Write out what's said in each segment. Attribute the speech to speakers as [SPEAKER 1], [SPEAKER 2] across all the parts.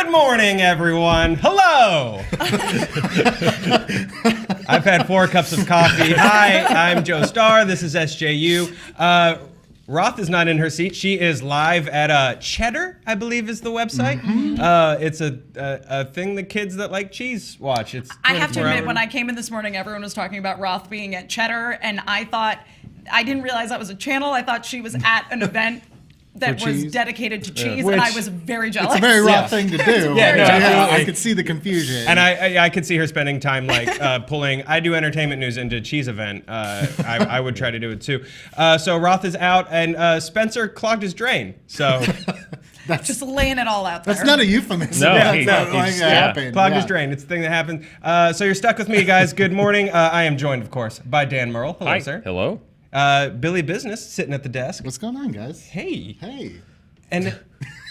[SPEAKER 1] Good morning, everyone. Hello. I've had 4 cups of coffee. Hi, I'm Joe Starr. This is SJU. Roth is not in her seat. She is live at Cheddar, I believe is the website. Mm-hmm. It's a thing the kids that like cheese watch.
[SPEAKER 2] I have to admit, when I came in this morning, everyone was talking about Roth being at Cheddar, and I didn't realize that was a channel. I thought she was at an event that was dedicated to cheese, and I was very jealous.
[SPEAKER 3] It's a very Roth thing to do. I could see the confusion.
[SPEAKER 1] And I could see her spending time like pulling, I do entertainment news into cheese event. I would try to do it too. So Roth is out, and Spencer clogged his drain. So
[SPEAKER 2] that's just laying it all out there.
[SPEAKER 3] That's not a euphemism.
[SPEAKER 1] No,
[SPEAKER 3] happened.
[SPEAKER 1] Clogged his drain. It's a thing that happens. So you're stuck with me, guys. Good morning. I am joined, of course, by Dan Murrell. Hello, sir.
[SPEAKER 4] Hello.
[SPEAKER 1] Billy Business sitting at the desk.
[SPEAKER 3] What's going on, guys?
[SPEAKER 1] Hey.
[SPEAKER 3] Hey.
[SPEAKER 1] And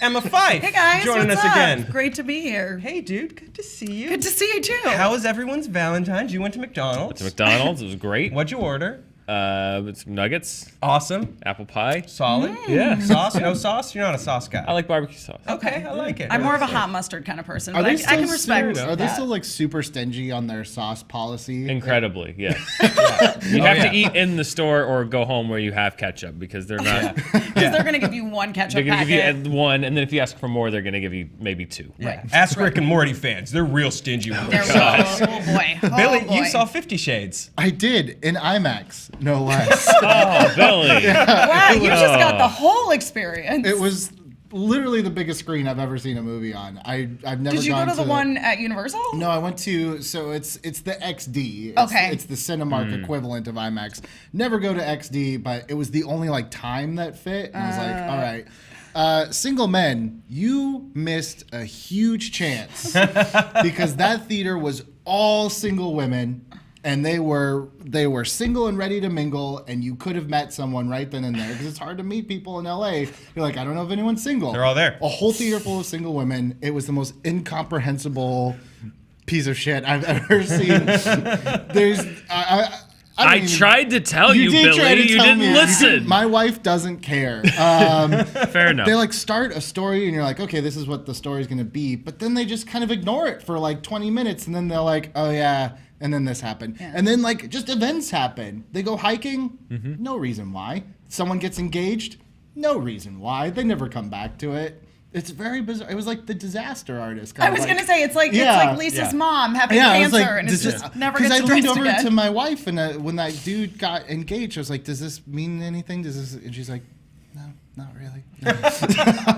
[SPEAKER 1] Emma Fyffe.
[SPEAKER 2] Hey guys,
[SPEAKER 1] joining
[SPEAKER 2] what's
[SPEAKER 1] us
[SPEAKER 2] up?
[SPEAKER 1] again.
[SPEAKER 2] Great to be here.
[SPEAKER 1] Hey dude, good to see you.
[SPEAKER 2] Good to see you too.
[SPEAKER 1] How was everyone's Valentine's? You went to McDonald's.
[SPEAKER 4] Went to McDonald's. It was great.
[SPEAKER 1] What'd you order?
[SPEAKER 4] Some nuggets,
[SPEAKER 1] Awesome.
[SPEAKER 4] apple pie.
[SPEAKER 1] Solid.
[SPEAKER 4] Yeah.
[SPEAKER 1] Sauce? No sauce? You're not a sauce guy.
[SPEAKER 4] I like barbecue sauce.
[SPEAKER 1] Okay, I like it.
[SPEAKER 2] I'm more of a hot mustard kind of person,
[SPEAKER 3] Are
[SPEAKER 2] but
[SPEAKER 3] they
[SPEAKER 2] I
[SPEAKER 3] still
[SPEAKER 2] can respect
[SPEAKER 3] Are they
[SPEAKER 2] that.
[SPEAKER 3] still like super stingy on their sauce policy?
[SPEAKER 4] Incredibly, yes. You have to eat in the store or go home where you have ketchup because they're not.
[SPEAKER 2] Because they're going to give you one ketchup
[SPEAKER 4] They're gonna
[SPEAKER 2] packet.
[SPEAKER 4] give you one, and then if you ask for more, they're gonna give you maybe 2.
[SPEAKER 1] Yeah. Ask Rick and Morty fans. They're real stingy with
[SPEAKER 2] They're
[SPEAKER 1] their sauce.
[SPEAKER 2] oh boy. Oh,
[SPEAKER 1] Billy,
[SPEAKER 2] boy.
[SPEAKER 1] you saw 50 Shades.
[SPEAKER 3] I did, in IMAX, no less.
[SPEAKER 4] Oh, Billy.
[SPEAKER 2] Wow, you just got the whole experience.
[SPEAKER 3] It was literally the biggest screen I've ever seen a movie on. I've never
[SPEAKER 2] Did you
[SPEAKER 3] gone
[SPEAKER 2] go to the one at Universal?
[SPEAKER 3] No, I went to, so it's the XD.
[SPEAKER 2] Okay.
[SPEAKER 3] It's the Cinemark equivalent of IMAX. Never go to XD, but it was the only like time that fit. And I was like, all right. Single men, you missed a huge chance because that theater was all single women. And they were single and ready to mingle, and you could have met someone right then and there because it's hard to meet people in LA. You're like, I don't know if anyone's single.
[SPEAKER 1] They're all there.
[SPEAKER 3] A whole theater full of single women. It was the most incomprehensible piece of shit I've ever seen. There's
[SPEAKER 4] I tried to tell you, Billy. You didn't listen.
[SPEAKER 3] My wife doesn't care.
[SPEAKER 4] Fair enough.
[SPEAKER 3] They like start a story and you're like, okay, this is what the story's gonna be, but then they just kind of ignore it for like 20 minutes, and then they're like, oh yeah. And then this happened. Yeah. And then, like, just events happen. They go hiking. Mm-hmm. No reason why. Someone gets engaged. No reason why. They never come back to it. It's very bizarre. It was like The Disaster Artist.
[SPEAKER 2] I was going to say, it's like Lisa's mom having cancer, and it's just never gets addressed again. Because I leaned over to
[SPEAKER 3] my wife, and when that dude got engaged, I was like, does this mean anything? And she's like, no, not really. No.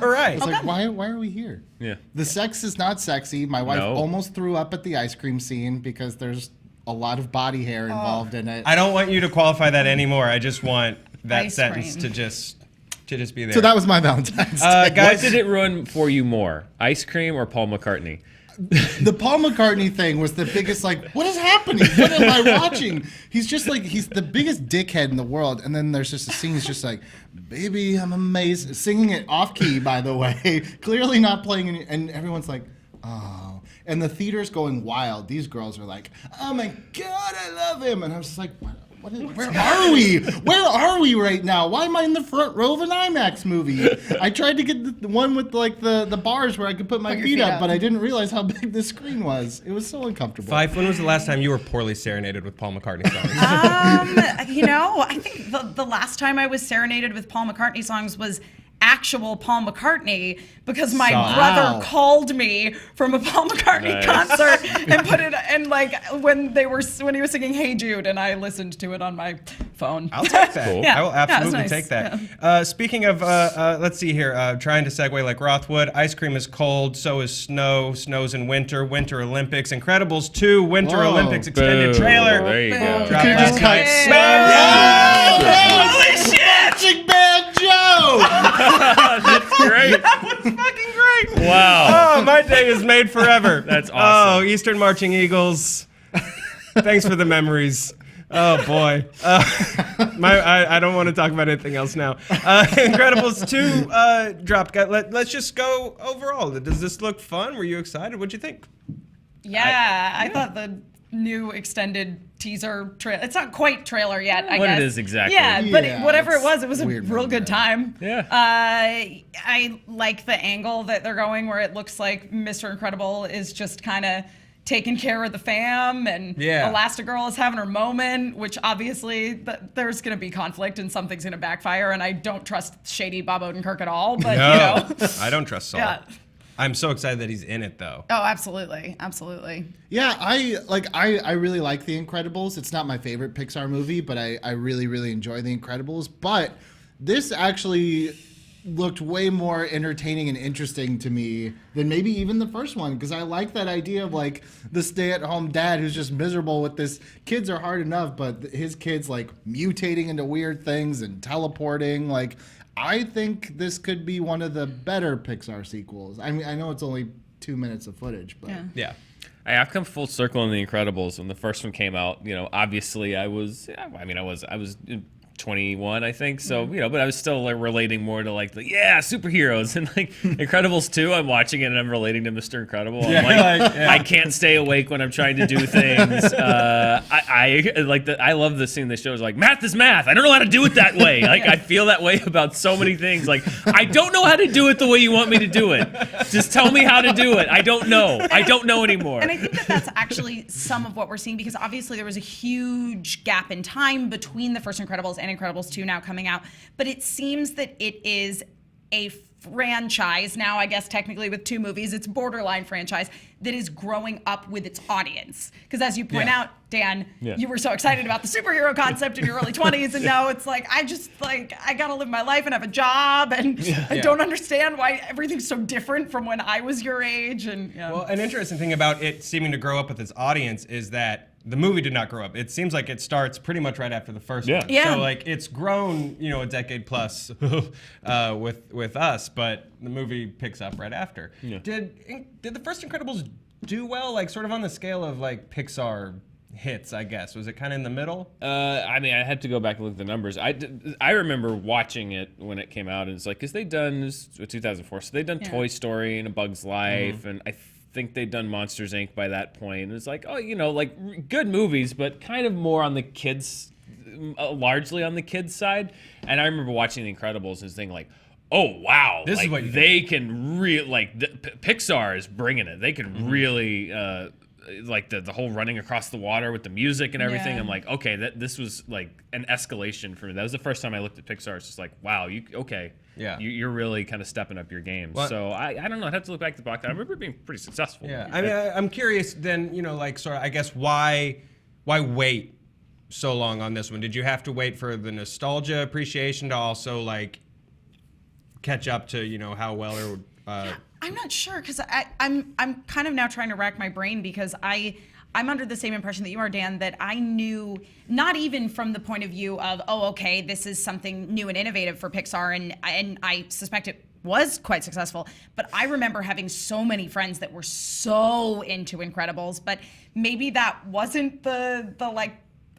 [SPEAKER 1] All right.
[SPEAKER 3] I was like, why are we here?
[SPEAKER 4] Yeah.
[SPEAKER 3] The sex is not sexy. My wife almost threw up at the ice cream scene because there's a lot of body hair involved in it.
[SPEAKER 1] I don't want you to qualify that anymore. I just want that sentence to just be there.
[SPEAKER 3] So that was my Valentine's Day.
[SPEAKER 4] Guys, what did it ruin for you more, ice cream or Paul McCartney?
[SPEAKER 3] The Paul McCartney thing was the biggest, like, what is happening? What am I watching? He's just like, he's the biggest dickhead in the world. And then there's just a scene, he's just like, baby, I'm amazed. Singing it off key, by the way. Clearly not playing any, and everyone's like, oh. And the theater's going wild. These girls are like, oh my God, I love him. And I was just like, where are we? Where are we right now? Why am I in the front row of an IMAX movie? I tried to get the one with like the bars where I could put my feet up, but I didn't realize how big the screen was. It was so uncomfortable.
[SPEAKER 1] Fyffe, when was the last time you were poorly serenaded with Paul McCartney songs?
[SPEAKER 2] I think the last time I was serenaded with Paul McCartney songs was actual Paul McCartney, because my brother called me from a Paul McCartney concert and put it, and like when he was singing Hey Jude, and I listened to it on my phone.
[SPEAKER 1] I'll take that.
[SPEAKER 2] Yeah.
[SPEAKER 1] I will absolutely take that.
[SPEAKER 2] Yeah.
[SPEAKER 1] Speaking of, let's see here, trying to segue like Roth would. Ice cream is cold, so is snow. Snow's in winter. Winter Olympics. Incredibles 2 Winter Olympics extended trailer.
[SPEAKER 4] There you go.
[SPEAKER 1] Dropped last night.
[SPEAKER 3] Holy shit! Bad Joe!
[SPEAKER 4] That's great.
[SPEAKER 1] That was fucking great.
[SPEAKER 4] Wow.
[SPEAKER 1] Oh, my day is made forever.
[SPEAKER 4] That's awesome.
[SPEAKER 1] Oh, Eastern Marching Eagles. Thanks for the memories. Oh boy. I don't want to talk about anything else now. Incredibles 2 dropped. Let's just go overall. Does this look fun? Were you excited? What'd you think?
[SPEAKER 2] Yeah, I thought the new extended teaser trailer. It's not quite trailer yet, I
[SPEAKER 4] What
[SPEAKER 2] guess.
[SPEAKER 4] it is exactly.
[SPEAKER 2] Yeah, but
[SPEAKER 3] Yeah,
[SPEAKER 2] whatever it
[SPEAKER 3] it's
[SPEAKER 2] was a
[SPEAKER 3] weird
[SPEAKER 2] real good time.
[SPEAKER 4] Yeah.
[SPEAKER 2] I like the angle that they're going where it looks like Mr. Incredible is just kind of taking care of the fam, and Elastigirl is having her moment, which obviously there's going to be conflict and something's going to backfire, and I don't trust shady Bob Odenkirk at all, but
[SPEAKER 1] No,
[SPEAKER 2] you know.
[SPEAKER 1] I don't trust Saul.
[SPEAKER 2] Yeah.
[SPEAKER 1] I'm so excited that he's in it, though.
[SPEAKER 2] Oh, absolutely. Absolutely.
[SPEAKER 3] Yeah, I really like The Incredibles. It's not my favorite Pixar movie, but I really, really enjoy The Incredibles. But this actually looked way more entertaining and interesting to me than maybe even the first one, because I like that idea of like the stay-at-home dad who's just miserable with this. Kids are hard enough, but his kids like mutating into weird things and teleporting. Like, I think this could be one of the better Pixar sequels. I mean, I know it's only 2 minutes of footage, but
[SPEAKER 1] Yeah.
[SPEAKER 4] I've come full circle in The Incredibles. When the first one came out, you know, obviously I was 21, I think. So, you know, but I was still like relating more to like the superheroes, and like Incredibles 2, I'm watching it and I'm relating to Mr. Incredible. I'm like, I can't stay awake when I'm trying to do things. I love the scene they show is like, math is math. I don't know how to do it that way. Like I feel that way about so many things. Like I don't know how to do it the way you want me to do it. Just tell me how to do it. I don't know. I don't know anymore.
[SPEAKER 2] And I think that that's actually some of what we're seeing, because obviously there was a huge gap in time between the first Incredibles and Incredibles 2 now coming out. But it seems that it is a franchise now, I guess technically with 2 movies, it's borderline franchise that is growing up with its audience. Because as you point out, Dan, you were so excited about the superhero concept in your early 20s, and now it's like, I gotta live my life and have a job, and I don't understand why everything's so different from when I was your age. And
[SPEAKER 1] Well, an interesting thing about it seeming to grow up with its audience is that the movie did not grow up. It seems like it starts pretty much right after the first one.
[SPEAKER 2] Yeah.
[SPEAKER 1] So like it's grown, you know, a decade plus with us, but the movie picks up right after. Yeah. Did the first Incredibles do well, like sort of on the scale of like Pixar hits, I guess? Was it kind of in the middle?
[SPEAKER 4] I mean, I had to go back and look at the numbers. I remember watching it when it came out, and it's like, because they'd done, this was 2004, so they'd done Toy Story and A Bug's Life, and I think they'd done Monsters, Inc. by that point. And it's like, oh, you know, like good movies, but kind of more on the kids, largely on the kids side. And I remember watching The Incredibles and thinking like, oh wow,
[SPEAKER 1] This
[SPEAKER 4] like,
[SPEAKER 1] is what you
[SPEAKER 4] they can Pixar is bringing it. They can really like the whole running across the water with the music and everything.
[SPEAKER 2] Yeah.
[SPEAKER 4] I'm like, okay, this was like an escalation for me. That was the first time I looked at Pixar. It's just like, wow, you're really kind of stepping up your game.
[SPEAKER 1] Well,
[SPEAKER 4] so I don't know. I'd have to look back at the box. I remember it being pretty successful.
[SPEAKER 1] Yeah, I mean, I'm curious then, you know, like sort of, I guess why wait so long on this one? Did you have to wait for the nostalgia appreciation to also like catch up to, you know, how well it would
[SPEAKER 2] I'm not sure, because I'm kind of now trying to rack my brain, because I'm under the same impression that you are, Dan, that I knew, not even from the point of view of, oh, okay, this is something new and innovative for Pixar, and I suspect it was quite successful, but I remember having so many friends that were so into Incredibles, but maybe that wasn't the like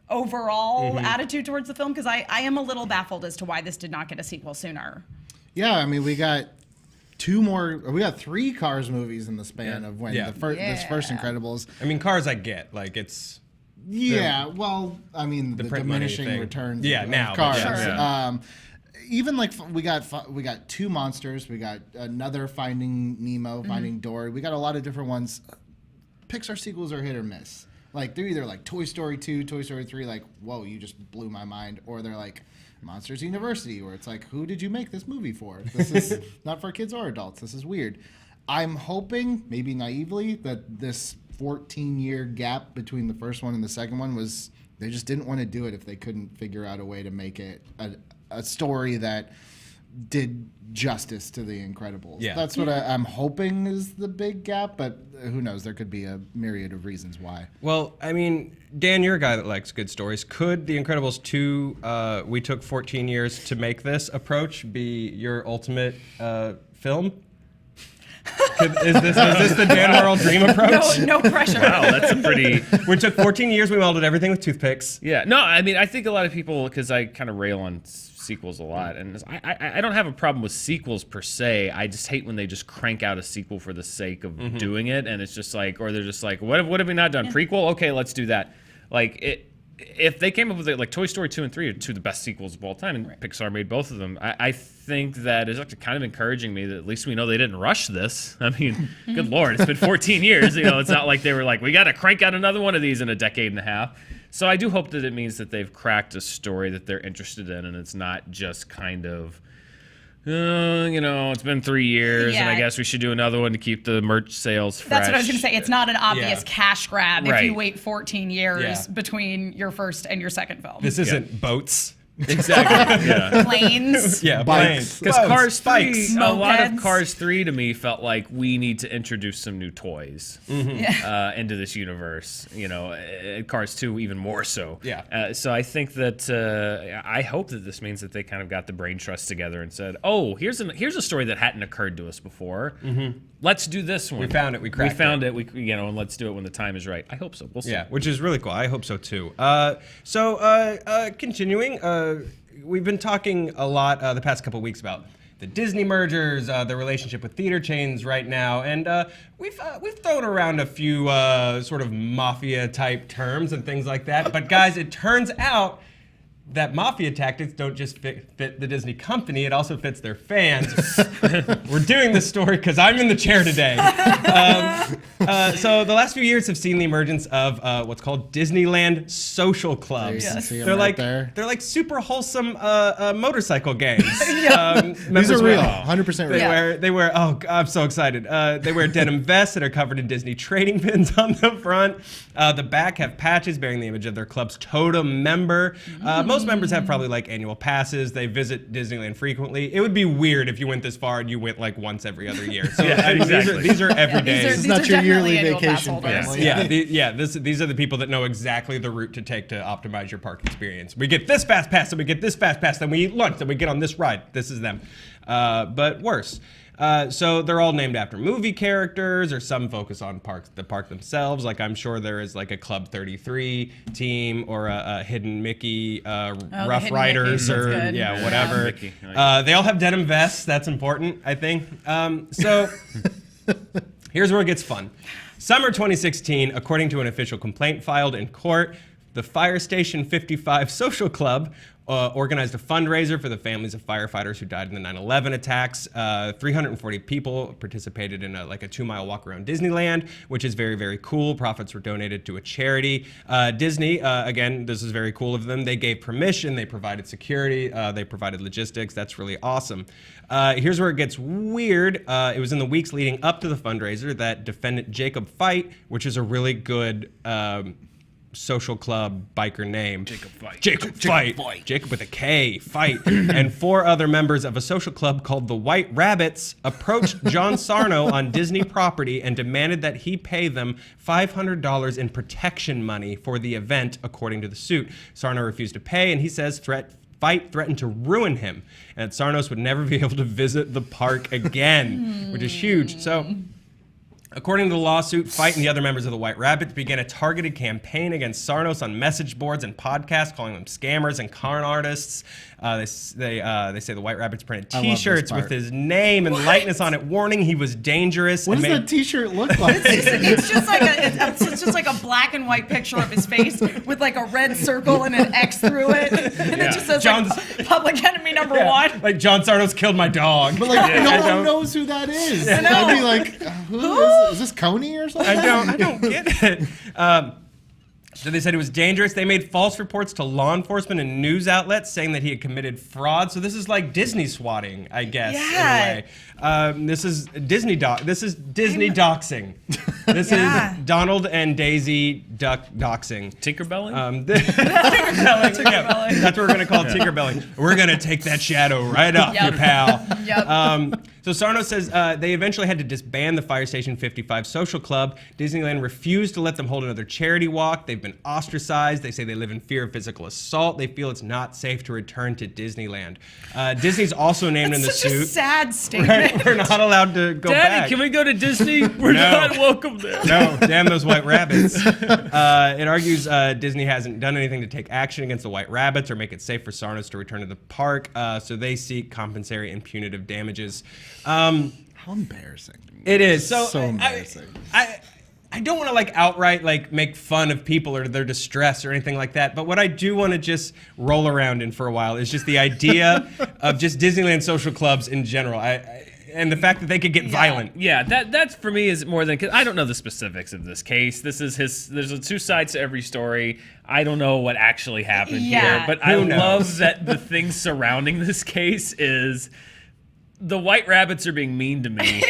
[SPEAKER 2] overall attitude towards the film, because I am a little baffled as to why this did not get a sequel sooner.
[SPEAKER 3] Yeah, I mean, we got 3 Cars movies in the span of when this first Incredibles.
[SPEAKER 1] I mean, Cars I get, like it's
[SPEAKER 3] well, I mean, the
[SPEAKER 1] print money
[SPEAKER 3] diminishing
[SPEAKER 1] thing.
[SPEAKER 3] returns
[SPEAKER 1] Yeah,
[SPEAKER 3] of
[SPEAKER 1] now,
[SPEAKER 3] Cars.
[SPEAKER 1] but
[SPEAKER 2] yeah.
[SPEAKER 3] Even like we got 2 monsters, we got another Finding Nemo, Finding Dory. We got a lot of different ones. Pixar sequels are hit or miss. Like they're either like Toy Story 2, Toy Story 3, like whoa, you just blew my mind, or they're like Monsters University, where it's like, who did you make this movie for? This is not for kids or adults. This is weird. I'm hoping, maybe naively, that this 14-year gap between the first one and the second one was they just didn't want to do it if they couldn't figure out a way to make it a story that did justice to The Incredibles.
[SPEAKER 1] Yeah.
[SPEAKER 3] That's what I'm hoping is the big gap, but who knows? There could be a myriad of reasons why.
[SPEAKER 1] Well, I mean, Dan, you're a guy that likes good stories. Could The Incredibles 2, we took 14 years to make this approach, be your ultimate film? Is this the Dan Murrell dream approach?
[SPEAKER 2] No pressure.
[SPEAKER 4] Wow, that's a pretty.
[SPEAKER 1] We took 14 years. We welded everything with toothpicks.
[SPEAKER 4] Yeah, no, I mean, I think a lot of people, because I kind of rail on sequels a lot, and I don't have a problem with sequels per se. I just hate when they just crank out a sequel for the sake of doing it, and it's just like, or they're just like, what have we not done? Prequel? Okay, let's do that. Like it. If they came up with it, like Toy Story 2 and 3 are two of the best sequels of all time, and Pixar made both of them, I think that is actually kind of encouraging me that at least we know they didn't rush this. I mean, good Lord, it's been 14 years. It's not like they were like, we got to crank out another one of these in a decade and a half. So I do hope that it means that they've cracked a story that they're interested in, and it's not just kind of, it's been 3 years, and I guess we should do another one to keep the merch sales fresh.
[SPEAKER 2] That's what I was going to say. It's not an obvious cash grab if you
[SPEAKER 4] Right.
[SPEAKER 2] wait 14 years between your first and your second film.
[SPEAKER 1] This isn't boats.
[SPEAKER 4] Exactly. Yeah.
[SPEAKER 2] Planes.
[SPEAKER 1] Yeah,
[SPEAKER 3] Bikes.
[SPEAKER 1] planes.
[SPEAKER 4] Because
[SPEAKER 1] Boats,
[SPEAKER 4] Cars 3,
[SPEAKER 1] bikes.
[SPEAKER 4] a lot of
[SPEAKER 2] Mopeds.
[SPEAKER 4] Cars 3 to me felt like we need to introduce some new toys into this universe. Cars 2 even more so.
[SPEAKER 1] Yeah.
[SPEAKER 4] So I think that I hope that this means that they kind of got the brain trust together and said, "Oh, here's a story that hadn't occurred to us before. Let's do this one.
[SPEAKER 1] We found it. We cracked
[SPEAKER 4] found it. And let's do it when the time is right." I hope so. We'll see.
[SPEAKER 1] Yeah, which is really cool. I hope so too. Continuing, we've been talking a lot the past couple weeks about the Disney mergers, the relationship with theater chains right now, and we've thrown around a few sort of mafia type terms and things like that. But guys, it turns out that mafia tactics don't just fit the Disney company, it also fits their fans. We're doing this story because I'm in the chair today. So the last few years have seen the emergence of what's called Disneyland social clubs.
[SPEAKER 3] You can see 'em
[SPEAKER 1] They're
[SPEAKER 3] right
[SPEAKER 1] like
[SPEAKER 3] there.
[SPEAKER 1] they're like super wholesome motorcycle gangs.
[SPEAKER 3] These are real, 100% real.
[SPEAKER 1] They wear. Oh, I'm so excited. They wear denim vests that are covered in Disney trading pins on the front. The back have patches bearing the image of their club's totem member. Most members have probably like annual passes. They visit Disneyland frequently. It would be weird if you went this far and you went like once every other year. So
[SPEAKER 4] exactly.
[SPEAKER 1] these are everyday.
[SPEAKER 2] These are-
[SPEAKER 3] This is not your
[SPEAKER 2] definitely
[SPEAKER 3] yearly
[SPEAKER 2] annual pass
[SPEAKER 3] vacation
[SPEAKER 2] holders.
[SPEAKER 3] family.
[SPEAKER 1] These are the people that know exactly the route to take to optimize your park experience. We get this fast pass, then we get this fast pass, then we eat lunch, then we get on this ride. This is them, but worse. So they're all named after movie characters, or some focus on the park themselves. Like I'm sure there is like a Club 33 team or a Hidden Mickey, Rough
[SPEAKER 2] Hidden
[SPEAKER 1] Riders,
[SPEAKER 2] Mickeys,
[SPEAKER 1] or
[SPEAKER 2] that's good.
[SPEAKER 1] whatever.
[SPEAKER 4] Mickey, I like
[SPEAKER 1] They all have denim vests. That's important, I think. So here's where it gets fun. Summer 2016, according to an official complaint filed in court, the Fire Station 55 Social Club organized a fundraiser for the families of firefighters who died in the 9/11 attacks. 340 people participated in a 2-mile walk around Disneyland, which is very, very cool. Profits were donated to a charity. Disney, again, this is very cool of them. They gave permission, they provided security, they provided logistics. That's really awesome. Here's where it gets weird. It was in the weeks leading up to the fundraiser that defendant Jacob Fyffe, which is a really good social club biker name.
[SPEAKER 4] Jacob Fyffe.
[SPEAKER 1] Jacob Fyffe. Jacob with a K, Fight. And 4 other members of a social club called the White Rabbits approached John Sarno on Disney property and demanded that he pay them $500 in protection money for the event, according to the suit. Sarno refused to pay, and he says Fyffe threatened to ruin him, and that Sarnos would never be able to visit the park again, which is huge. So, according to the lawsuit, Fyffe and the other members of the White Rabbits began a targeted campaign against Sarnos on message boards and podcasts, calling them scammers and con artists. They say the White Rabbits printed
[SPEAKER 3] I love this
[SPEAKER 1] T-shirts
[SPEAKER 3] part.
[SPEAKER 1] with his name and likeness on it, warning he was dangerous.
[SPEAKER 3] What
[SPEAKER 1] and
[SPEAKER 3] does
[SPEAKER 1] made-
[SPEAKER 3] that T-shirt look like?
[SPEAKER 2] It's just like a black and white picture of his face with like a red circle and an X through it, and it just says
[SPEAKER 1] John's-
[SPEAKER 2] Public Enemy number one.
[SPEAKER 1] Like John Sarnos killed my dog.
[SPEAKER 3] But like, no
[SPEAKER 1] I
[SPEAKER 3] one
[SPEAKER 1] don't-
[SPEAKER 3] knows who that is.
[SPEAKER 2] I know.
[SPEAKER 3] I'd be like, is this Coney or something?
[SPEAKER 1] I don't get it. So they said it was dangerous. They made false reports to law enforcement and news outlets saying that he had committed fraud. So this is like Disney swatting, I guess,
[SPEAKER 2] Yeah.
[SPEAKER 1] in a way. This is Disney doxing. This
[SPEAKER 2] Yeah.
[SPEAKER 1] is Donald and Daisy doxing.
[SPEAKER 4] Tinkerbelling?
[SPEAKER 1] Tinkerbelling. Yeah, that's what we're gonna call Tinkerbelling. We're gonna take that shadow right off
[SPEAKER 2] Yep.
[SPEAKER 1] you, pal.
[SPEAKER 2] Yep.
[SPEAKER 1] So Sarno says they eventually had to disband the Fire Station 55 Social Club. Disneyland refused to let them hold another charity walk. They've been ostracized. They say they live in fear of physical assault. They feel it's not safe to return to Disneyland. Disney's also named in the
[SPEAKER 2] such
[SPEAKER 1] suit.
[SPEAKER 2] a sad statement.
[SPEAKER 1] Right? We're not allowed to go
[SPEAKER 4] Daddy,
[SPEAKER 1] back.
[SPEAKER 4] can we go to Disney? We're not welcome there.
[SPEAKER 1] No, damn those white rabbits. It argues Disney hasn't done anything to take action against the white rabbits or make it safe for Sarnos to return to the park, so they seek compensatory and punitive damages.
[SPEAKER 3] How embarrassing.
[SPEAKER 1] It is.
[SPEAKER 3] So embarrassing.
[SPEAKER 1] I don't want to like outright like make fun of people or their distress or anything like that, but what I do want to just roll around in for a while is just the idea of just Disneyland social clubs in general. And the fact that they could get violent.
[SPEAKER 4] Yeah, that's for me is more than, cause I don't know the specifics of this case. This is there's two sides to every story. I don't know what actually happened here, but I love that the thing surrounding this case is the white rabbits are being mean to me.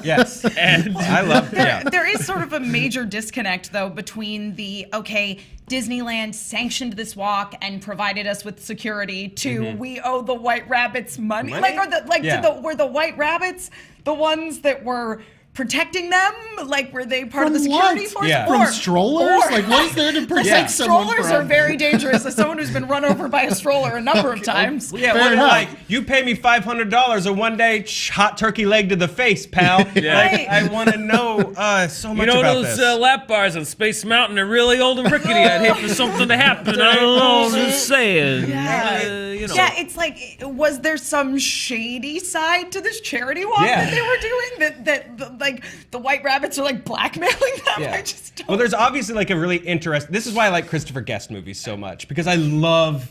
[SPEAKER 1] Yes.
[SPEAKER 4] And
[SPEAKER 1] I love
[SPEAKER 2] There is sort of a major disconnect, though, between Disneyland sanctioned this walk and provided us with security to we owe the white rabbits money? Were the white rabbits the ones that were protecting them? Like, were they part of the security force?
[SPEAKER 1] Yeah.
[SPEAKER 3] From strollers? Like, what is there to protect someone
[SPEAKER 2] Strollers
[SPEAKER 3] from?
[SPEAKER 2] are very dangerous. As someone who's been run over by a stroller a number of times.
[SPEAKER 1] Yeah,
[SPEAKER 3] Fair
[SPEAKER 1] well,
[SPEAKER 3] enough.
[SPEAKER 1] like, you pay me $500 a one-day hot turkey leg to the face, pal. Like, I want to know so much about
[SPEAKER 4] those
[SPEAKER 1] this.
[SPEAKER 4] lap bars on Space Mountain are really old and rickety. I'd hate for something to happen. I don't know, I'm just saying.
[SPEAKER 2] Yeah, it's like, was there some shady side to this charity walk that they were doing? That like the white rabbits are like blackmailing them?
[SPEAKER 1] Yeah.
[SPEAKER 2] I just don't.
[SPEAKER 1] Well, there's obviously like a really interesting. This is why I like Christopher Guest movies so much, because I love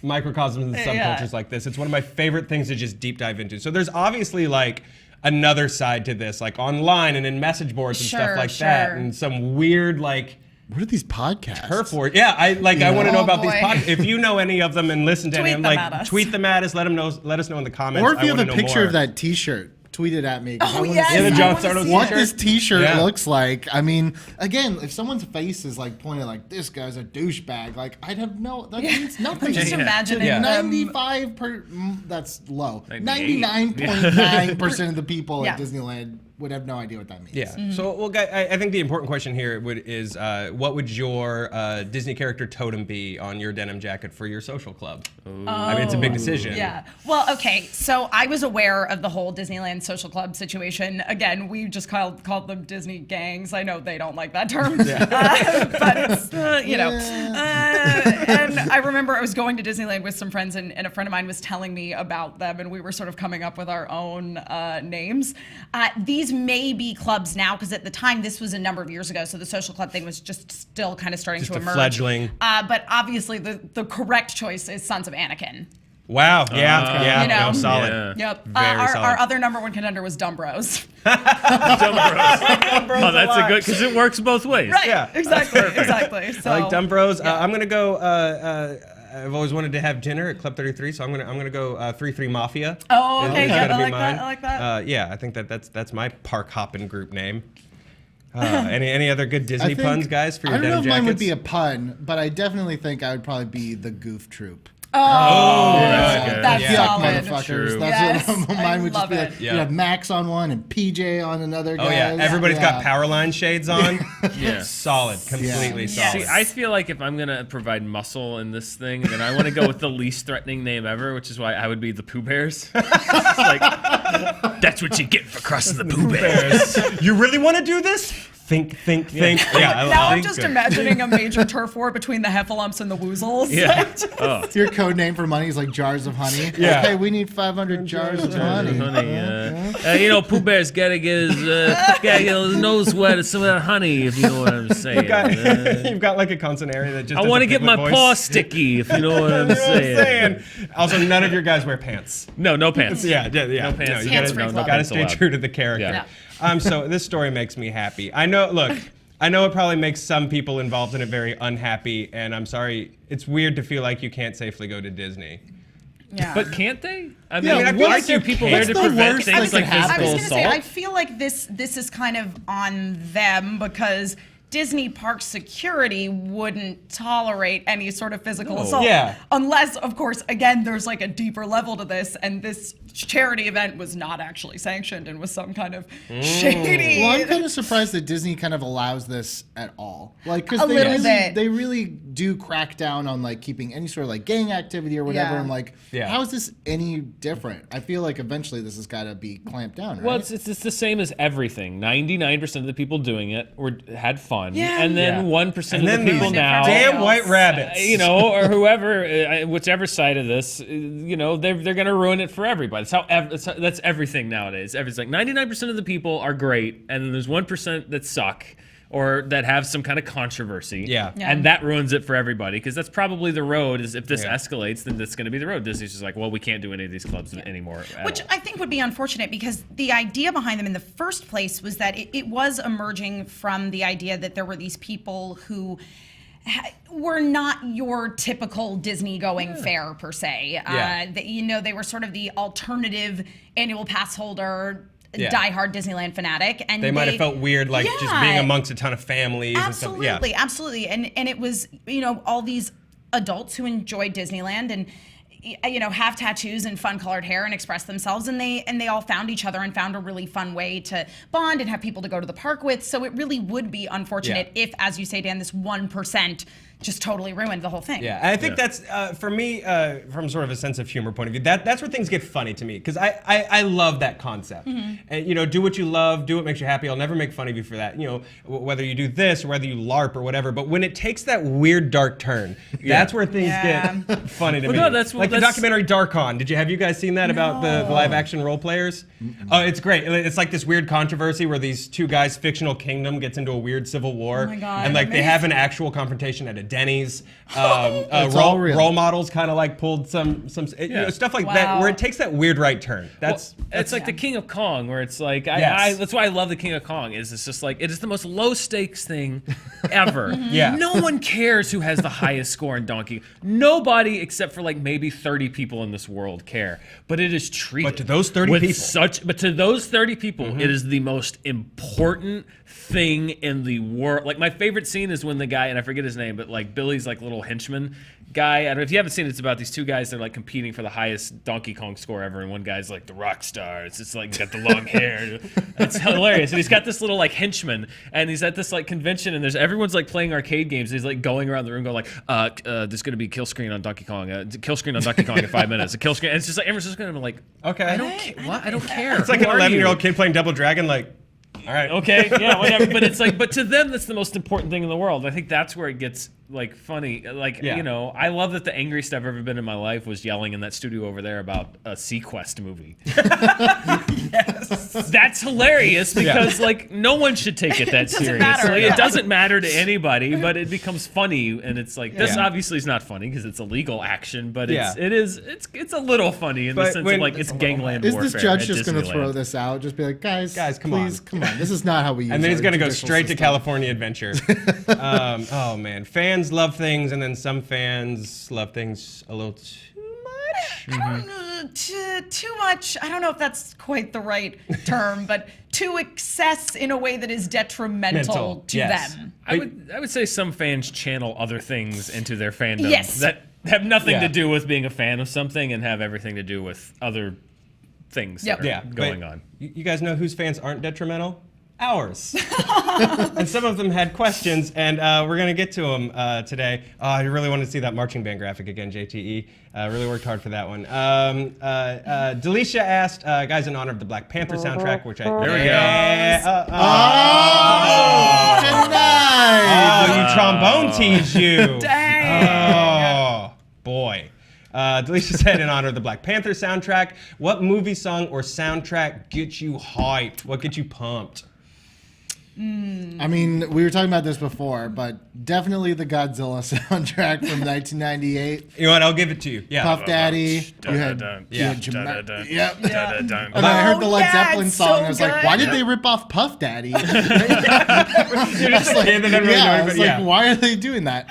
[SPEAKER 1] microcosms and subcultures like this. It's one of my favorite things to just deep dive into. So there's obviously like another side to this, like online and in message boards and stuff like that, and some weird like.
[SPEAKER 3] What are these podcasts?
[SPEAKER 1] Turf war. Yeah, I want to know about these
[SPEAKER 2] boy.
[SPEAKER 1] podcasts. If you know any of them and listen to
[SPEAKER 2] Tweet
[SPEAKER 1] them,
[SPEAKER 2] them
[SPEAKER 1] like
[SPEAKER 2] at us.
[SPEAKER 1] tweet them at us. Let us know in the comments.
[SPEAKER 3] Or if you have
[SPEAKER 1] I
[SPEAKER 3] a
[SPEAKER 1] wanna know
[SPEAKER 3] picture
[SPEAKER 1] more.
[SPEAKER 3] of that T-shirt, tweet it at me. 'Cause I wanna
[SPEAKER 2] yes,
[SPEAKER 3] see
[SPEAKER 1] Yeah, the
[SPEAKER 2] I
[SPEAKER 1] John
[SPEAKER 2] wanna
[SPEAKER 1] Sarno
[SPEAKER 2] see
[SPEAKER 3] what
[SPEAKER 2] it.
[SPEAKER 3] this T-shirt
[SPEAKER 1] Yeah.
[SPEAKER 3] looks like. I mean, again, if someone's face is like pointed like this guy's a douchebag, like I'd have that means nothing.
[SPEAKER 2] I'm just imagining
[SPEAKER 1] Yeah.
[SPEAKER 2] them.
[SPEAKER 3] 95 that's low.
[SPEAKER 4] 98.
[SPEAKER 3] 99.9% of the people at
[SPEAKER 2] Yeah.
[SPEAKER 3] Disneyland would have no idea what that means.
[SPEAKER 1] Yeah. So, well, guys, I think the important question here is what would your Disney character totem be on your denim jacket for your social club? I mean, it's a big decision.
[SPEAKER 2] Yeah. Well, okay. So I was aware of the whole Disneyland social club situation. Again, we just called them Disney gangs. I know they don't like that term, but it's and I remember I was going to Disneyland with some friends, and a friend of mine was telling me about them, and we were sort of coming up with our own names. These may be clubs now, because at the time this was a number of years ago, so the social club thing was just still kind of starting
[SPEAKER 1] Just
[SPEAKER 2] to
[SPEAKER 1] a
[SPEAKER 2] emerge.
[SPEAKER 1] fledgling.
[SPEAKER 2] But obviously the correct choice is Sons of Anakin.
[SPEAKER 1] Wow. Yeah.
[SPEAKER 2] You know.
[SPEAKER 1] No, solid.
[SPEAKER 4] Yeah.
[SPEAKER 2] Yep.
[SPEAKER 1] Very solid.
[SPEAKER 2] Our other number one contender was Dumb Bros.
[SPEAKER 4] Oh, that's a good, because it works both ways.
[SPEAKER 2] Right.
[SPEAKER 1] Yeah.
[SPEAKER 2] Exactly. So,
[SPEAKER 1] I like Dumb Bros. I'm gonna go. I've always wanted to have dinner at Club 33, so I'm gonna go 3-3 Mafia.
[SPEAKER 2] Oh, okay.
[SPEAKER 1] Is
[SPEAKER 2] Yeah,
[SPEAKER 1] gonna
[SPEAKER 2] I
[SPEAKER 1] be
[SPEAKER 2] like
[SPEAKER 1] mine.
[SPEAKER 2] that. I like that.
[SPEAKER 1] Yeah, I think that's my park hopping group name. Any other good Disney
[SPEAKER 3] I think-
[SPEAKER 1] puns, guys, for your
[SPEAKER 3] I don't know
[SPEAKER 1] denim
[SPEAKER 3] if mine would
[SPEAKER 1] jackets?
[SPEAKER 3] be a pun, but I definitely think I would probably be the Goof Troop.
[SPEAKER 2] That's
[SPEAKER 1] Yeah.
[SPEAKER 3] Yuck,
[SPEAKER 2] solid.
[SPEAKER 3] motherfuckers.
[SPEAKER 4] True.
[SPEAKER 3] That's
[SPEAKER 2] Yes,
[SPEAKER 3] what
[SPEAKER 2] I
[SPEAKER 3] mine would just
[SPEAKER 2] love
[SPEAKER 3] be
[SPEAKER 2] it.
[SPEAKER 3] like.
[SPEAKER 1] Yeah.
[SPEAKER 3] You have Max on one and PJ on another guy.
[SPEAKER 1] Oh yeah, everybody's got power line shades on.
[SPEAKER 4] Yeah.
[SPEAKER 1] Solid, completely
[SPEAKER 2] Yes.
[SPEAKER 1] solid.
[SPEAKER 4] See, I feel like if I'm gonna provide muscle in this thing, then I want to go with the least threatening name ever, which is why I would be the Pooh Bears. It's like, that's what you get for crossing the Pooh Bears.
[SPEAKER 1] You really want to do this? Think. Yeah,
[SPEAKER 2] Now I'm
[SPEAKER 1] think
[SPEAKER 2] just
[SPEAKER 1] good.
[SPEAKER 2] imagining a major turf war between the Heffalumps and the Woozles.
[SPEAKER 4] Yeah. Oh.
[SPEAKER 3] Your code name for money is like jars of honey.
[SPEAKER 1] Yeah.
[SPEAKER 3] Like, hey, we need 500 jars of honey.
[SPEAKER 4] Honey, Pooh Bear's gotta get his nose wet with some of that honey, if you know what I'm saying.
[SPEAKER 1] You've got like a constant area that just.
[SPEAKER 4] I
[SPEAKER 1] does
[SPEAKER 4] want
[SPEAKER 1] a
[SPEAKER 4] to get
[SPEAKER 1] Piglet
[SPEAKER 4] my
[SPEAKER 1] voice.
[SPEAKER 4] paw sticky, if you know what I'm
[SPEAKER 1] You know what I'm
[SPEAKER 4] saying.
[SPEAKER 1] saying? Also, none of your guys wear pants.
[SPEAKER 4] No pants.
[SPEAKER 1] Yeah.
[SPEAKER 4] No pants.
[SPEAKER 1] No, you
[SPEAKER 2] Pants-free
[SPEAKER 1] gotta,
[SPEAKER 2] club.
[SPEAKER 1] gotta stay true to the character.
[SPEAKER 4] Yeah.
[SPEAKER 1] So this story makes me happy. I know it probably makes some people involved in it very unhappy, and I'm sorry. It's weird to feel like you can't safely go to Disney.
[SPEAKER 2] Yeah.
[SPEAKER 4] But can't they? I
[SPEAKER 1] Yeah,
[SPEAKER 4] mean,
[SPEAKER 1] I feel
[SPEAKER 4] aren't
[SPEAKER 1] like
[SPEAKER 4] there
[SPEAKER 1] you
[SPEAKER 4] people
[SPEAKER 1] can.
[SPEAKER 4] there to
[SPEAKER 3] What's the
[SPEAKER 4] prevent
[SPEAKER 3] worst
[SPEAKER 4] things
[SPEAKER 3] that
[SPEAKER 4] like
[SPEAKER 3] could happen?
[SPEAKER 2] I
[SPEAKER 4] physical
[SPEAKER 2] was going to say,
[SPEAKER 4] assault?
[SPEAKER 2] I feel like this is kind of on them, because Disney park security wouldn't tolerate any sort of physical assault.
[SPEAKER 1] Yeah.
[SPEAKER 2] Unless, of course, again, there's like a deeper level to this, and this charity event was not actually sanctioned and was some kind of shady.
[SPEAKER 3] Well, I'm kind of surprised that Disney kind of allows this at all. Like, because they really do crack down on like keeping any sort of like gang activity or whatever. And like, how is this any different? I feel like eventually this has got to be clamped down, right?
[SPEAKER 4] Well, it's the same as everything. 99% of the people doing it had fun. And then 1% of the people now,
[SPEAKER 1] damn white rabbits,
[SPEAKER 4] or whoever, whichever side of this, they're gonna ruin it for everybody. That's everything nowadays. It's like 99% of the people are great, and then there's 1% that suck or that have some kind of controversy. And that ruins it for everybody, because that's probably the road. Is if this escalates, then that's going to be the road. Disney's just like, well, we can't do any of these clubs anymore.
[SPEAKER 2] Which I think would be unfortunate, because the idea behind them in the first place was that it was emerging from the idea that there were these people who were not your typical Disney going fare per se. They were sort of the alternative annual pass holder, diehard Disneyland fanatic, and
[SPEAKER 1] they might have felt weird, like just being amongst a ton of families and stuff.
[SPEAKER 2] Absolutely. And it was, all these adults who enjoyed Disneyland and have tattoos and fun colored hair and express themselves, and they all found each other and found a really fun way to bond and have people to go to the park with. So it really would be unfortunate if, as you say, Dan, this 1% just totally ruined the whole thing.
[SPEAKER 1] Yeah, and I think that's, for me, from sort of a sense of humor point of view, that's where things get funny to me, because I love that concept. And, do what you love, do what makes you happy. I'll never make fun of you for that, whether you do this or whether you LARP or whatever. But when it takes that weird dark turn, that's where things get funny to me.
[SPEAKER 4] No,
[SPEAKER 1] the documentary Dark On. Have you guys seen that about the live action role players? Oh, it's great. It's like this weird controversy where these two guys' fictional kingdom gets into a weird civil war.
[SPEAKER 2] Oh my God,
[SPEAKER 1] and like they have an actual confrontation at a Denny's. Role models kind of like pulled some stuff like that, where it takes that weird right turn. That's
[SPEAKER 4] like the King of Kong, where it's like that's why I love the King of Kong. It's just like it is the most low stakes thing ever. No one cares who has the highest score in Donkey. Nobody except for like maybe 30 people in this world care. But it is treated.
[SPEAKER 1] But to those 30
[SPEAKER 4] people, it is the most important thing in the world. Like my favorite scene is when the guy, and I forget his name, but like Billy's like little henchman guy. I don't know if you haven't seen it. It's about these two guys that are like competing for the highest Donkey Kong score ever, and one guy's like the rock star. It's just like got the long hair. It's hilarious. And he's got this little like henchman, and he's at this like convention, and everyone's like playing arcade games. And he's like going around the room, going like, there's gonna be kill screen on Donkey Kong. Kill screen on Donkey Kong in 5 minutes. A kill screen. And it's just like everyone's just gonna be like,
[SPEAKER 1] okay,
[SPEAKER 4] I don't care.
[SPEAKER 1] It's like an 11-year-old kid playing Double Dragon, like. All right.
[SPEAKER 4] Okay. Yeah. Whatever. But it's like, but to them, that's the most important thing in the world. I think that's where it gets like funny. Like, I love that the angriest I've ever been in my life was yelling in that studio over there about a Sequest movie. That's hilarious because like no one should take it that seriously. It doesn't matter to anybody, but it becomes funny, and it's like this obviously is not funny because it's a legal action, but it's a little funny in the sense of like it's gangland warfare.
[SPEAKER 3] Is this judge just going to throw this out? Just be like, guys, come on. This is not how we use it.
[SPEAKER 1] And then he's going to go straight to California Adventure. Oh man, fans love things, and then some fans love things a little too much.
[SPEAKER 2] Too much. I don't know if that's quite the right term, but to excess in a way that is detrimental to them.
[SPEAKER 4] I would say some fans channel other things into their fandom that have nothing to do with being a fan of something and have everything to do with other things that are going on.
[SPEAKER 1] You guys know whose fans aren't detrimental? Ours. And some of them had questions, and we're going to get to them today. I really wanted to see that marching band graphic again, JTE. Really worked hard for that one. Delisha asked, guys, in honor of the Black Panther soundtrack, which
[SPEAKER 4] There we go.
[SPEAKER 1] You trombone teased you.
[SPEAKER 2] Dang.
[SPEAKER 1] Oh, boy. Delisha said, in honor of the Black Panther soundtrack, what movie song or soundtrack gets you hyped? What gets you pumped?
[SPEAKER 3] I mean, we were talking about this before, but definitely the Godzilla soundtrack from 1998.
[SPEAKER 1] You know what? I'll give it to you. Yeah.
[SPEAKER 3] Puff Daddy. You had
[SPEAKER 2] And
[SPEAKER 3] I heard the Led Zeppelin song.
[SPEAKER 2] so
[SPEAKER 3] I was like, why did they rip off Puff Daddy? Why are they doing that?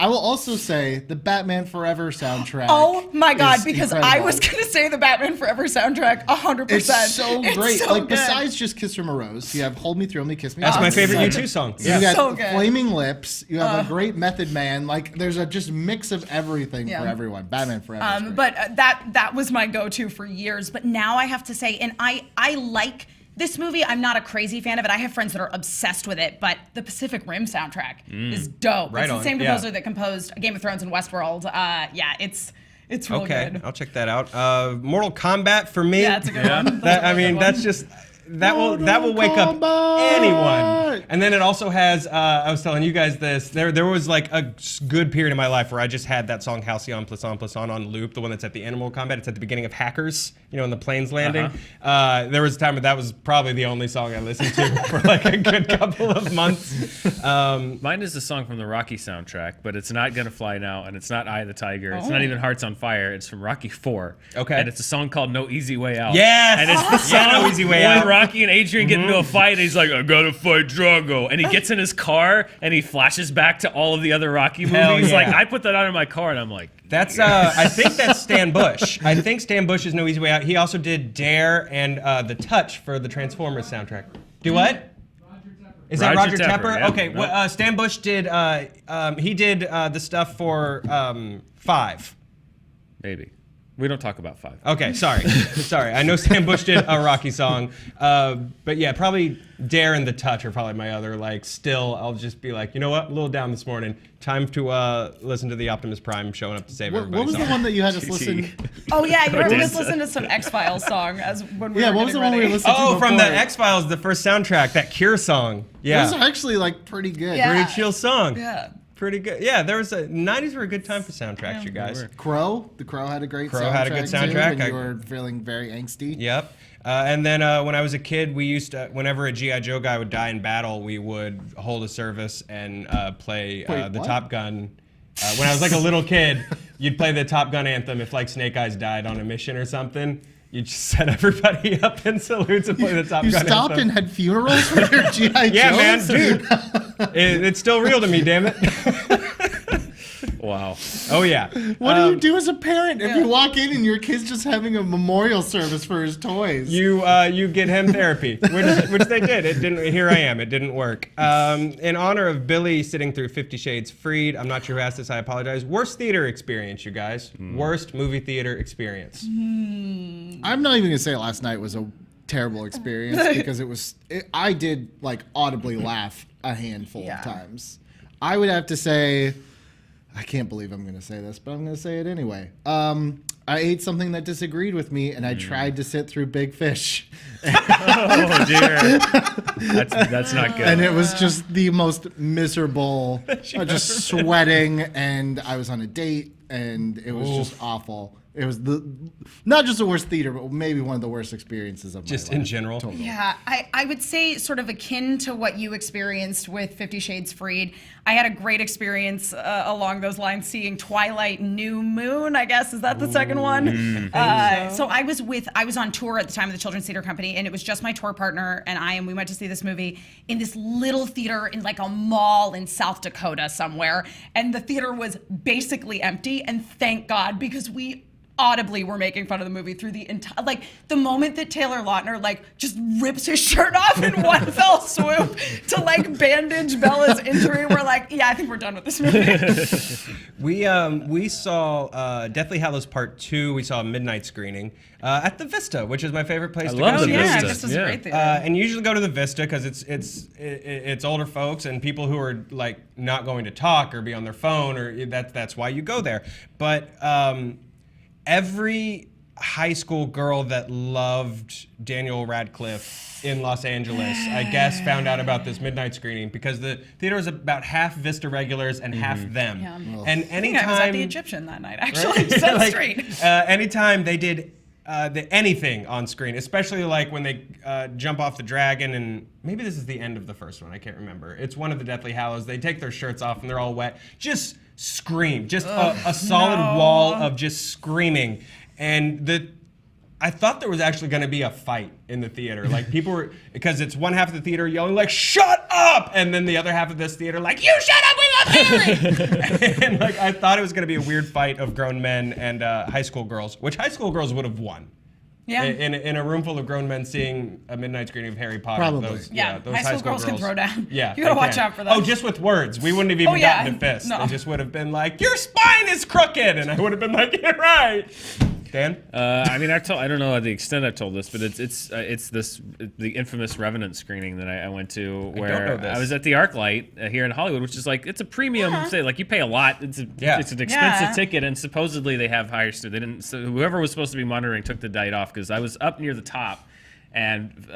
[SPEAKER 3] I will also say the Batman Forever soundtrack.
[SPEAKER 2] Oh my God,
[SPEAKER 3] is
[SPEAKER 2] because
[SPEAKER 3] incredible.
[SPEAKER 2] I was going to say the Batman Forever soundtrack 100%.
[SPEAKER 3] It's so great.
[SPEAKER 2] so
[SPEAKER 3] like,
[SPEAKER 2] good.
[SPEAKER 3] besides just Kiss from a Rose, you have Hold Me, Thrill Me, Kiss Me.
[SPEAKER 1] That's my
[SPEAKER 3] Hug Me.
[SPEAKER 1] favorite
[SPEAKER 2] such
[SPEAKER 1] U2 song.
[SPEAKER 3] You got
[SPEAKER 2] So good.
[SPEAKER 3] Flaming Lips. You have a great Method Man. Like, there's a just mix of everything
[SPEAKER 2] Yeah.
[SPEAKER 3] for everyone. Batman Forever. is great.
[SPEAKER 2] But that was my go-to for years. But now I have to say, and I like this movie. I'm not a crazy fan of it. I have friends that are obsessed with it. But the Pacific Rim soundtrack is dope.
[SPEAKER 1] Right
[SPEAKER 2] it's the
[SPEAKER 1] on,
[SPEAKER 2] same
[SPEAKER 1] yeah.
[SPEAKER 2] composer that composed Game of Thrones and Westworld. Yeah, it's real
[SPEAKER 1] Okay,
[SPEAKER 2] good.
[SPEAKER 1] I'll check that out. Mortal Kombat for me.
[SPEAKER 2] Yeah, that's a good one.
[SPEAKER 1] That, I
[SPEAKER 2] a really
[SPEAKER 1] mean,
[SPEAKER 2] good
[SPEAKER 1] that's
[SPEAKER 2] one.
[SPEAKER 1] just that will wake up
[SPEAKER 3] Kombat!
[SPEAKER 1] anyone. And then it also has. I was telling you guys this. There was like a good period in my life where I just had that song Halcyon Plisson on loop. The one that's at the end of Mortal Kombat. It's at the beginning of Hackers. You know, in the planes landing. There was a time when that was probably the only song I listened to for like a good couple of months.
[SPEAKER 4] Mine is a song from the Rocky soundtrack, but it's not Gonna Fly Now, and it's not Eye of the Tiger. It's not even Hearts on Fire. It's from Rocky 4.
[SPEAKER 1] Okay.
[SPEAKER 4] And it's a song called No Easy Way Out.
[SPEAKER 1] Yes!
[SPEAKER 4] And it's the song
[SPEAKER 1] Yeah, No Easy Way
[SPEAKER 4] when
[SPEAKER 1] Out.
[SPEAKER 4] Rocky and Adrian get into a fight, and he's like, I gotta fight Drago. And he gets in his car, and he flashes back to all of the other Rocky
[SPEAKER 1] Hell
[SPEAKER 4] movies.
[SPEAKER 1] yeah.
[SPEAKER 4] Like, I put that on in my car, and I'm like,
[SPEAKER 1] That's I think that's Stan Bush. I think Stan Bush is No Easy Way Out. He also did Dare and The Touch for the Transformers soundtrack. Do what? Is that
[SPEAKER 4] Roger
[SPEAKER 1] Roger
[SPEAKER 4] Tepper,
[SPEAKER 1] Tepper?
[SPEAKER 4] yeah.
[SPEAKER 1] Okay. Well, Stan Bush did. He did the stuff for Five.
[SPEAKER 4] maybe. We don't talk about 5.
[SPEAKER 1] Okay, sorry. Sorry. I know Stan Bush did a Rocky song. But yeah, probably Dare and The Touch are probably my other, like, still, I'll just be like, you know what? I'm a little down this morning. Time to listen to the Optimus Prime showing up to save
[SPEAKER 3] What
[SPEAKER 1] everybody.
[SPEAKER 3] was the one that you had us listen?
[SPEAKER 2] Oh yeah, you were
[SPEAKER 4] did.
[SPEAKER 2] just listening to some X-Files song as when we
[SPEAKER 3] Yeah,
[SPEAKER 2] were
[SPEAKER 3] what was
[SPEAKER 2] getting
[SPEAKER 3] the one we
[SPEAKER 2] ready.
[SPEAKER 3] were listening to?
[SPEAKER 1] Oh, from the
[SPEAKER 3] before?
[SPEAKER 1] X-Files, the first soundtrack, that Cure song. Yeah.
[SPEAKER 3] It was actually like pretty good.
[SPEAKER 2] Yeah.
[SPEAKER 1] Great chill song.
[SPEAKER 2] Yeah.
[SPEAKER 1] Pretty good. Yeah, there was 90s were a good time for soundtracks, you guys.
[SPEAKER 3] Crow. The Crow had a great
[SPEAKER 1] Crow
[SPEAKER 3] soundtrack.
[SPEAKER 1] had a good
[SPEAKER 3] too,
[SPEAKER 1] soundtrack.
[SPEAKER 3] when you were feeling very angsty.
[SPEAKER 1] Yep. And then when I was a kid, we used to, whenever a G.I. Joe guy would die in battle, we would hold a service and play
[SPEAKER 3] Wait,
[SPEAKER 1] the
[SPEAKER 3] what?
[SPEAKER 1] Top Gun. When I was like a little kid, you'd play the Top Gun anthem if like Snake Eyes died on a mission or something. You just set everybody up in salutes and play the Top
[SPEAKER 3] You
[SPEAKER 1] Gun
[SPEAKER 3] stopped
[SPEAKER 1] anthem.
[SPEAKER 3] and had funerals for your G.I.
[SPEAKER 1] Yeah, man,
[SPEAKER 3] Joes?
[SPEAKER 1] dude. It's still real to me, damn it.
[SPEAKER 4] Wow.
[SPEAKER 1] Oh, yeah.
[SPEAKER 3] What do you do as a parent if you walk in and your kid's just having a memorial service for his toys?
[SPEAKER 1] You get him therapy, which they did. It didn't. Here I am. It didn't work. In honor of Billy sitting through 50 Shades Freed, I'm not sure who asked this. I apologize. Worst theater experience, you guys. Worst movie theater experience.
[SPEAKER 3] I'm not even gonna say last night was a terrible experience because I did like audibly laugh a handful
[SPEAKER 2] Yeah.
[SPEAKER 3] of times. I would have to say, I can't believe I'm gonna say this, but I'm gonna say it anyway. I ate something that disagreed with me, and I tried to sit through Big Fish,
[SPEAKER 4] Oh, dear. That's not good.
[SPEAKER 3] and it was just the most miserable. Just sweating, and I was on a date, and it was just awful. It was not just the worst theater, but maybe one of the worst experiences of my
[SPEAKER 1] Just
[SPEAKER 3] life.
[SPEAKER 1] in general.
[SPEAKER 3] Totally.
[SPEAKER 2] Yeah, I would say sort of akin to what you experienced with 50 Shades Freed. I had a great experience along those lines seeing Twilight New Moon, I guess. Is that the second one? So I was on tour at the time of the Children's Theater Company, and it was just my tour partner and we went to see this movie in this little theater in like a mall in South Dakota somewhere. And the theater was basically empty, and thank God, because we audibly were making fun of the movie through the entire, like the moment that Taylor Lautner like just rips his shirt off in one fell swoop to like bandage Bella's injury, we're like, yeah, I think we're done with this movie.
[SPEAKER 1] We saw Deathly Hallows Part 2. We saw a midnight screening at the Vista, which is my favorite place to go.
[SPEAKER 4] love
[SPEAKER 2] Oh
[SPEAKER 4] the
[SPEAKER 2] yeah,
[SPEAKER 4] Vista.
[SPEAKER 2] this was
[SPEAKER 4] Yeah.
[SPEAKER 2] a great theater.
[SPEAKER 1] And you usually go to the Vista because it's older folks and people who are like not going to talk or be on their phone, or that's why you go there. But every high school girl that loved Daniel Radcliffe in Los Angeles, I guess, found out about this midnight screening because the theater is about half Vista regulars and half them.
[SPEAKER 2] Yeah.
[SPEAKER 1] And
[SPEAKER 2] I think
[SPEAKER 1] anytime
[SPEAKER 2] I was at the Egyptian that night, actually. Set
[SPEAKER 1] like,
[SPEAKER 2] straight.
[SPEAKER 1] anytime they did anything on screen, especially like when they jump off the dragon, and maybe this is the end of the first one, I can't remember. It's one of the Deathly Hallows. They take their shirts off and they're all wet. Just scream. Just a solid wall of just screaming. And I thought there was actually going to be a fight in the theater. Like people were, because it's one half of the theater yelling like, "Shut up!" and then the other half of this theater like, "You shut up, we love Harry!" And like I thought it was going to be a weird fight of grown men and high school girls, which high school girls would have won.
[SPEAKER 2] Yeah.
[SPEAKER 1] In a room full of grown men seeing a midnight screening of Harry Potter.
[SPEAKER 3] Probably.
[SPEAKER 1] Those,
[SPEAKER 2] Those high school girls can throw down.
[SPEAKER 1] Yeah.
[SPEAKER 2] You gotta
[SPEAKER 1] they
[SPEAKER 2] watch
[SPEAKER 1] can.
[SPEAKER 2] out for that.
[SPEAKER 1] Oh, just with words. We wouldn't have even gotten a fist.
[SPEAKER 2] No.
[SPEAKER 1] They just would have been like, "Your spine is crooked," and I would have been like, "You're right." Dan?
[SPEAKER 4] I mean, I don't know the extent I've told this, but it's the infamous Revenant screening that I went to where I was at the ArcLight here in Hollywood, which is like it's a premium thing. Like you pay a lot. It's an expensive ticket, and supposedly they have higher. They didn't. So whoever was supposed to be monitoring took the night off because I was up near the top. And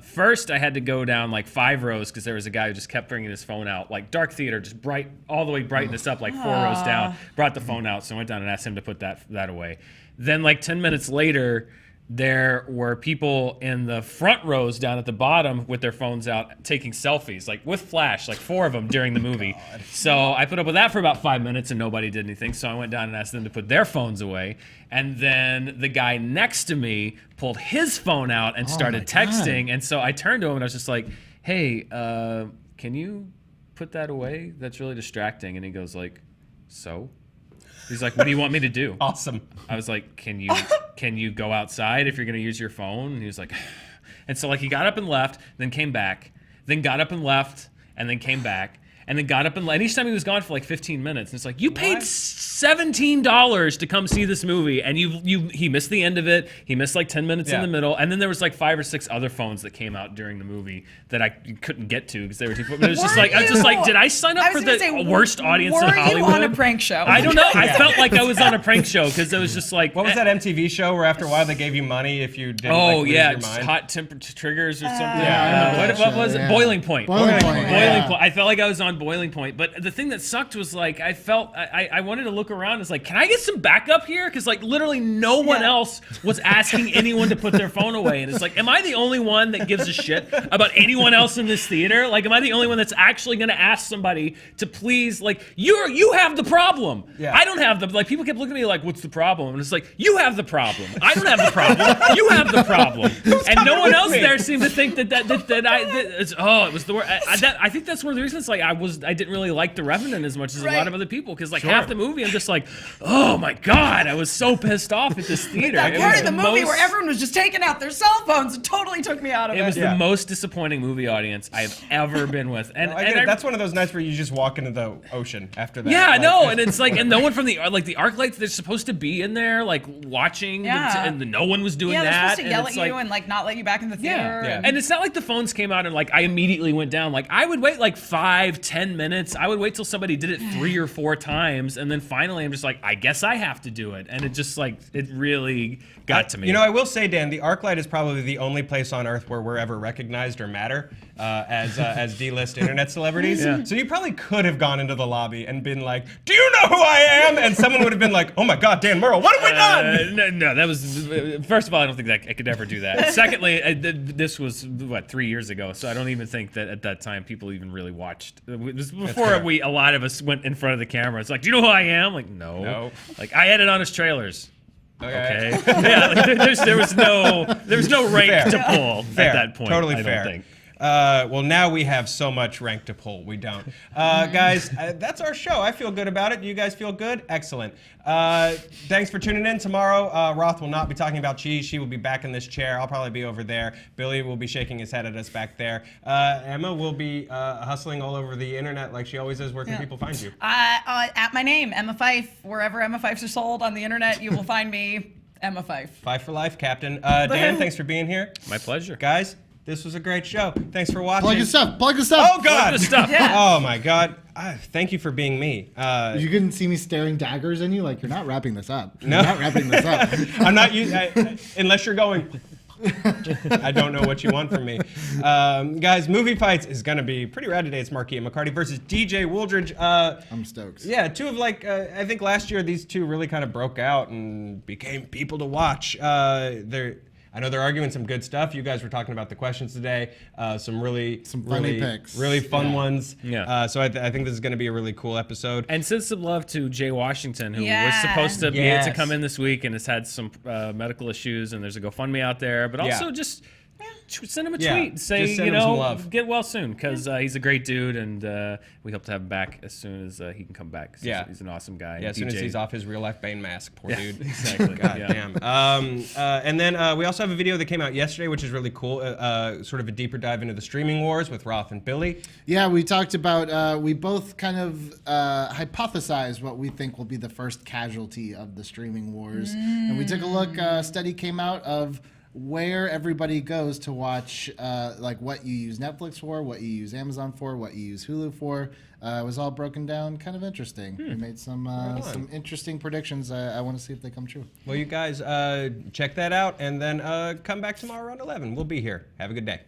[SPEAKER 4] first I had to go down like 5 rows because there was a guy who just kept bringing his phone out, like dark theater, just bright, all the way brighten us up, like 4 rows down, brought the phone out. So I went down and asked him to put that away. Then like 10 minutes later, there were people in the front rows down at the bottom with their phones out taking selfies, like with flash, like 4 of them during the movie. So I put up with that for about 5 minutes and nobody did anything. So I went down and asked them to put their phones away. And then the guy next to me pulled his phone out and started texting. And so I turned to him and I was just like, "Hey, can you put that away? That's really distracting." And he goes like, "So?" He's like, "What do you want me to do?"
[SPEAKER 1] Awesome.
[SPEAKER 4] I was like, can you go outside if you're going to use your phone? And he was like, and so like he got up and left, then came back, then got up and left, and then came back, and then got up and left. And each time he was gone for like 15 minutes. And it's like, you paid $17 to come see this movie, and he missed the end of it. He missed like 10 minutes in the middle, and then there was like 5 or 6 other phones that came out during the movie that I couldn't get to because they were too. But it was just like, I was just like, did I sign up for the worst audience in Hollywood?
[SPEAKER 2] Were you on a prank show?
[SPEAKER 4] I don't know. I felt like I was on a prank show because it was just like,
[SPEAKER 1] What was that MTV show where after a while they gave you money if you didn't lose your mind?
[SPEAKER 4] Hot temperature triggers or something.
[SPEAKER 1] Yeah.
[SPEAKER 4] What was it? Boiling Point.
[SPEAKER 3] Boiling Point.
[SPEAKER 4] Boiling Point. I felt like I was on Boiling Point, but the thing that sucked was like I felt I wanted to look around. It's like, can I get some backup here? Because like literally no one else was asking anyone to put their phone away, and it's like, am I the only one that gives a shit about anyone else in this theater? Like, am I the only one that's actually going to ask somebody to please? Like, you have the problem. Yeah. I don't have the like. People kept looking at me like, what's the problem? And it's like, you have the problem. I don't have the problem. You have the problem. And no one else there seemed to think that it was the worst. I think that's one of the reasons. Like, I didn't really like The Revenant as much as a lot of other people because like half the movie I'm just like, oh my god, I was so pissed off at this theater.
[SPEAKER 2] That part of the movie where everyone was just taking out their cell phones, it totally took me out of it.
[SPEAKER 4] It was the most disappointing movie audience I've ever been with. And,
[SPEAKER 1] that's one of those nights where you just walk into the ocean after that.
[SPEAKER 4] Yeah, I know, and it's like, and no one from the ArcLight, they're supposed to be in there like watching, and no one was doing that.
[SPEAKER 2] Yeah, they're supposed to yell at
[SPEAKER 4] like,
[SPEAKER 2] you and like not let you back in the theater.
[SPEAKER 4] Yeah. And it's not like the phones came out and like I immediately went down. Like I would wait like 5-10 minutes. I would wait till somebody did it 3 or 4 times, and then finally I'm just like, I guess I have to do it. And it just like, it really got to me.
[SPEAKER 1] You know, I will say, Dan, the ArcLight is probably the only place on earth where we're ever recognized or matter as D-list internet celebrities. Yeah. So you probably could have gone into the lobby and been like, "Do you know who I am?" And someone would have been like, "Oh my God, Dan Murrell, what have we done?"
[SPEAKER 4] No, that was, first of all, I don't think that I could ever do that. Secondly, this was, 3 years ago, so I don't even think that at that time people even really watched. It was before a lot of us went in front of the camera. It's like, "Do you know who I am?" Like, no. Like, I edit on his trailers. Okay. Yeah, like, there was no rank to pull at that point.
[SPEAKER 1] Totally
[SPEAKER 4] I
[SPEAKER 1] fair.
[SPEAKER 4] don't think.
[SPEAKER 1] Well, now we have so much rank to pull. We don't. Guys, that's our show. I feel good about it. You guys feel good? Excellent. Thanks for tuning in. Tomorrow, Roth will not be talking about cheese. She will be back in this chair. I'll probably be over there. Billy will be shaking his head at us back there. Emma will be hustling all over the internet like she always is. Where can people find you?
[SPEAKER 2] At my name, Emma Fyffe. Wherever Emma Fyffes are sold on the internet, you will find me, Emma Fyffe.
[SPEAKER 1] Fyffe for life, Captain. Dan, thanks for being here.
[SPEAKER 4] My pleasure.
[SPEAKER 1] Guys, this was a great show. Thanks for watching.
[SPEAKER 3] Plug the stuff.
[SPEAKER 1] Oh, God.
[SPEAKER 4] Plug the stuff.
[SPEAKER 2] Yeah.
[SPEAKER 1] Oh, my God. Thank you for being me.
[SPEAKER 3] You couldn't see me staring daggers in you? Like, you're not wrapping this up.
[SPEAKER 1] No.
[SPEAKER 3] You're not wrapping this up.
[SPEAKER 1] I'm not unless you're going. I don't know what you want from me. Guys, Movie Fights is going to be pretty rad today. It's Marquis and McCarty versus DJ Wooldridge.
[SPEAKER 3] I'm stoked.
[SPEAKER 1] Yeah, two of I think last year these two really kind of broke out and became people to watch. I know they're arguing some good stuff. You guys were talking about the questions today. Some
[SPEAKER 3] funny picks.
[SPEAKER 1] really fun ones.
[SPEAKER 4] Yeah.
[SPEAKER 1] So I think this is going to be a really cool episode.
[SPEAKER 4] And send some love to Jay Washington, who was
[SPEAKER 2] Yeah.
[SPEAKER 4] supposed to be
[SPEAKER 1] Yes.
[SPEAKER 4] to come in this week and has had some medical issues, and there's a GoFundMe out there. But also just send him a
[SPEAKER 1] Yeah,
[SPEAKER 4] tweet. Say,
[SPEAKER 1] just send him some love.
[SPEAKER 4] get well soon, because he's a great dude, and we hope to have him back as soon as he can come back. 'Cause
[SPEAKER 1] Yeah.
[SPEAKER 4] he's an awesome guy.
[SPEAKER 1] Yeah, as soon as
[SPEAKER 4] DJ.
[SPEAKER 1] he's off his real-life Bane mask. Poor dude.
[SPEAKER 4] Exactly.
[SPEAKER 1] God
[SPEAKER 4] Yeah.
[SPEAKER 1] damn. And then we also have a video that came out yesterday, which is really cool. Sort of a deeper dive into the streaming wars with Roth and Billy.
[SPEAKER 3] Yeah, we talked about, we both kind of hypothesized what we think will be the first casualty of the streaming wars. And we took a look, a study came out of where everybody goes to watch, like what you use Netflix for, what you use Amazon for, what you use Hulu for. It was all broken down, kind of interesting. We made some interesting predictions. I want to see if they come true.
[SPEAKER 1] Well, you guys check that out, and then come back tomorrow around 11. We'll be here. Have a good day.